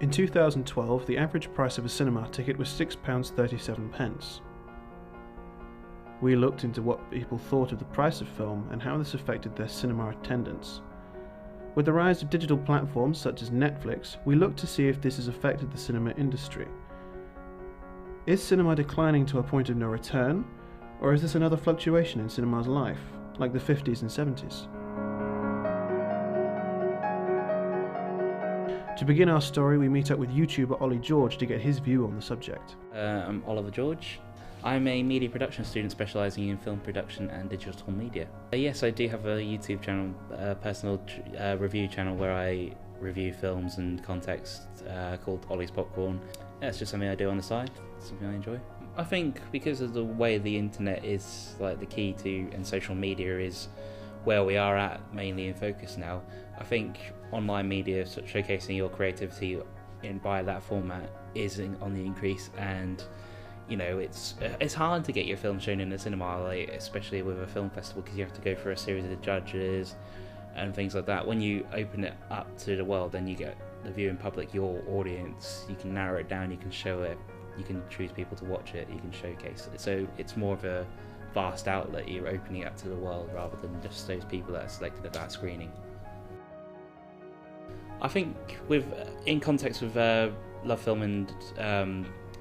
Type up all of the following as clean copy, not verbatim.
In 2012, the average price of a cinema ticket was £6.37. We looked into what people thought of the price of film and how this affected their cinema attendance. With the rise of digital platforms such as Netflix, we looked to see if this has affected the cinema industry. Is cinema declining to a point of no return, or is this another fluctuation in cinema's life, like the 50s and 70s? To begin our story, we meet up with YouTuber Ollie George to get his view on the subject. I'm Oliver George. I'm a media production student specialising in film production and digital media. Yes, I do have a YouTube channel, a personal review channel where I review films and context called Ollie's Popcorn. Yeah, it's just something I do on the side, something I enjoy. I think because of the way the internet is like the key to, and social media is where we are at mainly in focus now, I think online media showcasing your creativity by that format is on the increase, and you know it's hard to get your film shown in a cinema, like, especially with a film festival, because you have to go through a series of judges and things like that. When you open it up to the world, then you get the viewing public, your audience, you can narrow it down, you can show it, you can choose people to watch it, you can showcase it, so it's more of a vast outlet. You're opening it up to the world rather than just those people that are selected at that screening. I think in context with Love Film and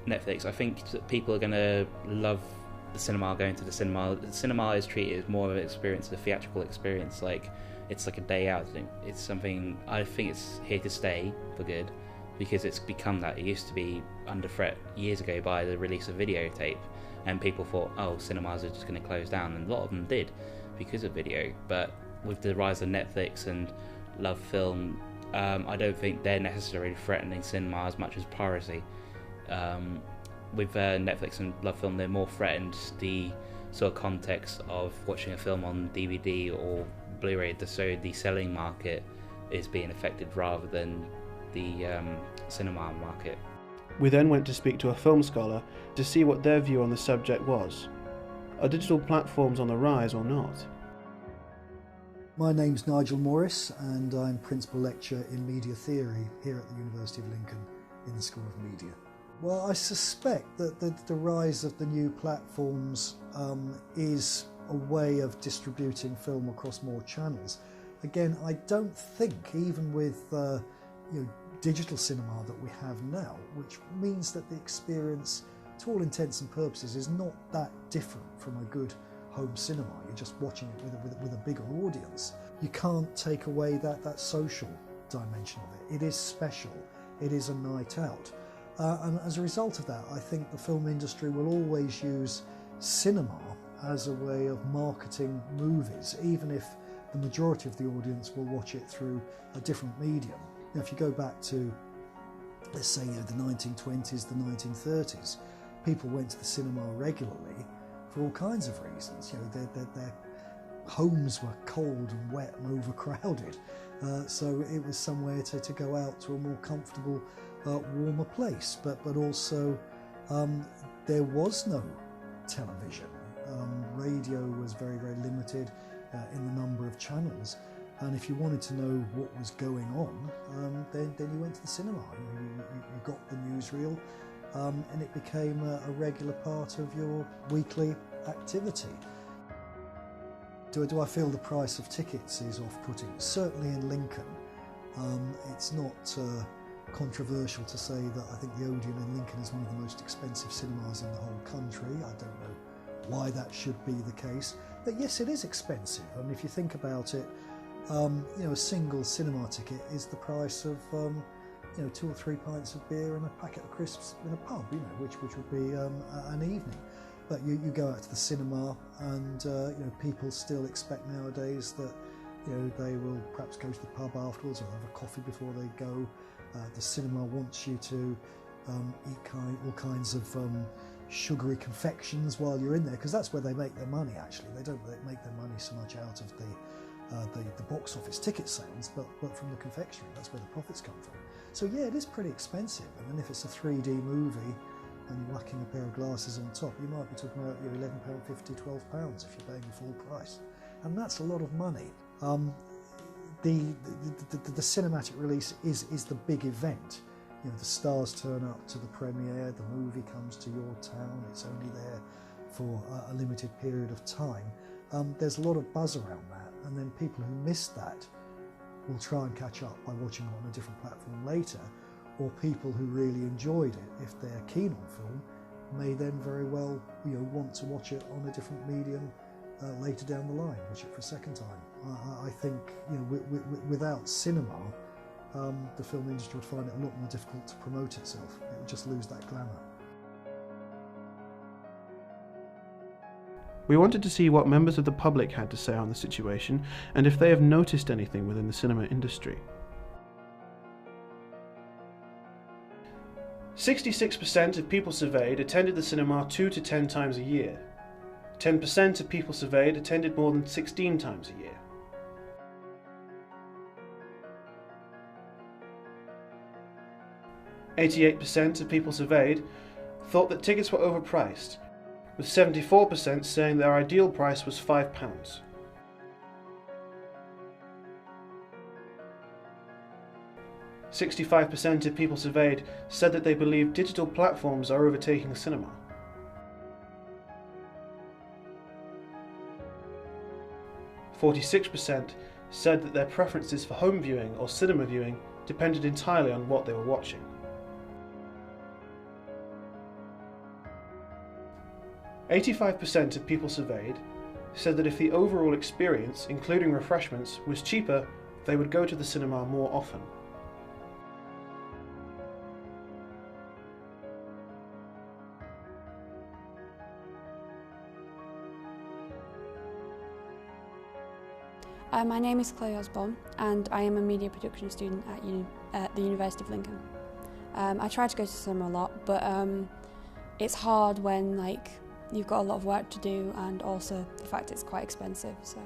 Netflix, I think that people are going to love the cinema, going to the cinema. The cinema is treated as more of an experience, a theatrical experience, like it's like a day out. It's something, I think it's here to stay for good, because it's become that. It used to be under threat years ago by the release of videotape, and people thought, oh, cinemas are just going to close down, and a lot of them did because of video. But with the rise of Netflix and Love Film, I don't think they're necessarily threatening cinema as much as piracy. With Netflix and Love Film, they're more threatened the sort of context of watching a film on DVD or Blu-ray, so the selling market is being affected rather than the cinema market. We then went to speak to a film scholar to see what their view on the subject was. Are digital platforms on the rise or not? My name's Nigel Morris, and I'm Principal Lecturer in Media Theory here at the University of Lincoln in the School of Media. Well, I suspect that the rise of the new platforms is a way of distributing film across more channels. Again, I don't think, even with digital cinema that we have now, which means that the experience, to all intents and purposes, is not that different from a good home cinema. You're just watching it with a bigger audience. You can't take away that social dimension of it. It is special. It is a night out. And as a result of that, I think the film industry will always use cinema as a way of marketing movies, even if the majority of the audience will watch it through a different medium. Now, if you go back to, let's say, the 1920s, the 1930s, people went to the cinema regularly for all kinds of reasons. Their homes were cold and wet and overcrowded, so it was somewhere to go out to a more comfortable, warmer place. But also, there was no television. Radio was very, very limited in the number of channels. And if you wanted to know what was going on, then you went to the cinema. You got the newsreel, and it became a regular part of your weekly activity. Do I feel the price of tickets is off-putting? Certainly in Lincoln. It's not controversial to say that I think the Odeon in Lincoln is one of the most expensive cinemas in the whole country. I don't know why that should be the case. But yes, it is expensive. I mean, if you think about it, a single cinema ticket is the price of 2 or 3 pints of beer and a packet of crisps in a pub, which would be an evening. But you go out to the cinema, and people still expect nowadays that they will perhaps go to the pub afterwards or have a coffee before they go. The cinema wants you to eat all kinds of sugary confections while you're in there, because that's where they make their money. Actually, they don't make their money so much out of the box office ticket sales, but from the confectionery. That's where the profits come from. So yeah, it is pretty expensive. And then if it's a 3D movie, and you're whacking a pair of glasses on top, you might be talking about your £11.50, £12 if you're paying the full price. And that's a lot of money. The cinematic release is the big event. You know, the stars turn up to the premiere, the movie comes to your town, it's only there for a limited period of time. There's a lot of buzz around that, and then people who missed that will try and catch up by watching it on a different platform later, or people who really enjoyed it, if they're keen on film, may then very well, you know, want to watch it on a different medium later down the line, watch it for a second time. I think, you know, without cinema, the film industry would find it a lot more difficult to promote itself. It would just lose that glamour. We wanted to see what members of the public had to say on the situation and if they have noticed anything within the cinema industry. 66% of people surveyed attended the cinema 2 to 10 times a year. 10% of people surveyed attended more than 16 times a year. %8 of people surveyed thought that tickets were overpriced, with 74% saying their ideal price was £5. 65% of people surveyed said that they believe digital platforms are overtaking cinema. 46% said that their preferences for home viewing or cinema viewing depended entirely on what they were watching. 85% of people surveyed said that if the overall experience, including refreshments, was cheaper, they would go to the cinema more often. My name is Chloe Osborne and I am a media production student at the University of Lincoln. I try to go to cinema a lot, but it's hard when you've got a lot of work to do and also the fact it's quite expensive. So,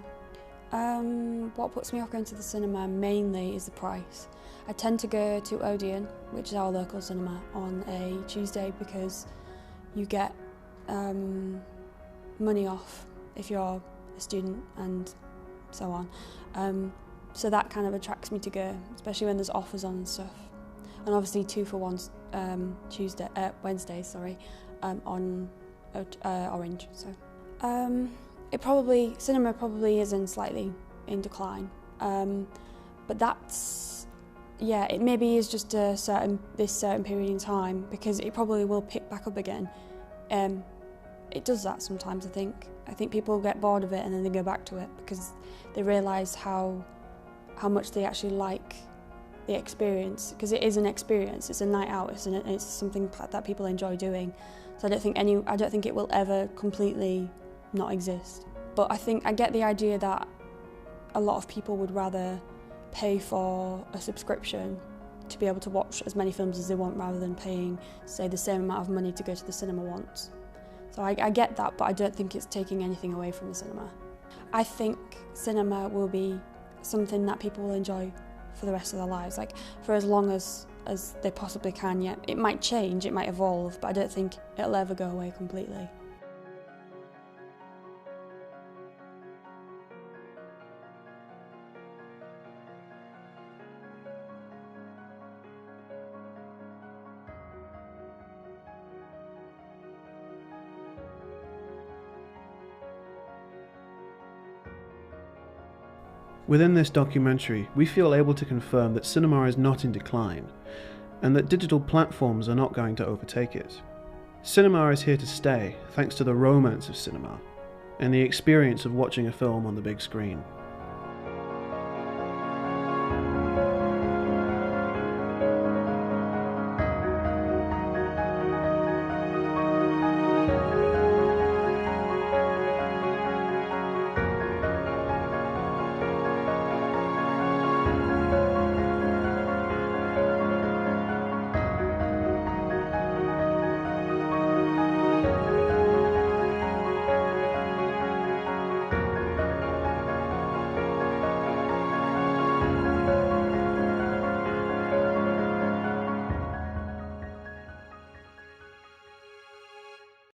what puts me off going to the cinema mainly is the price. I tend to go to Odeon, which is our local cinema, on a Tuesday because you get money off if you're a student and so on. So that kind of attracts me to go, especially when there's offers on and stuff. And obviously 2-for-1 Wednesdays, on Orange. So cinema probably is slightly in decline, but it maybe is just this certain period in time, because it probably will pick back up again. It does that sometimes. I think people get bored of it and then they go back to it because they realise how much they actually like the experience, because it is an experience. It's a night out. It's something that people enjoy doing. So I don't think it will ever completely not exist. But I get the idea that a lot of people would rather pay for a subscription to be able to watch as many films as they want rather than paying, say, the same amount of money to go to the cinema once. So I get that, but I don't think it's taking anything away from the cinema. I think cinema will be something that people will enjoy for the rest of their lives, for as long as they possibly can. Yeah, it might change, it might evolve, but I don't think it'll ever go away completely. Within this documentary, we feel able to confirm that cinema is not in decline, and that digital platforms are not going to overtake it. Cinema is here to stay, thanks to the romance of cinema, and the experience of watching a film on the big screen.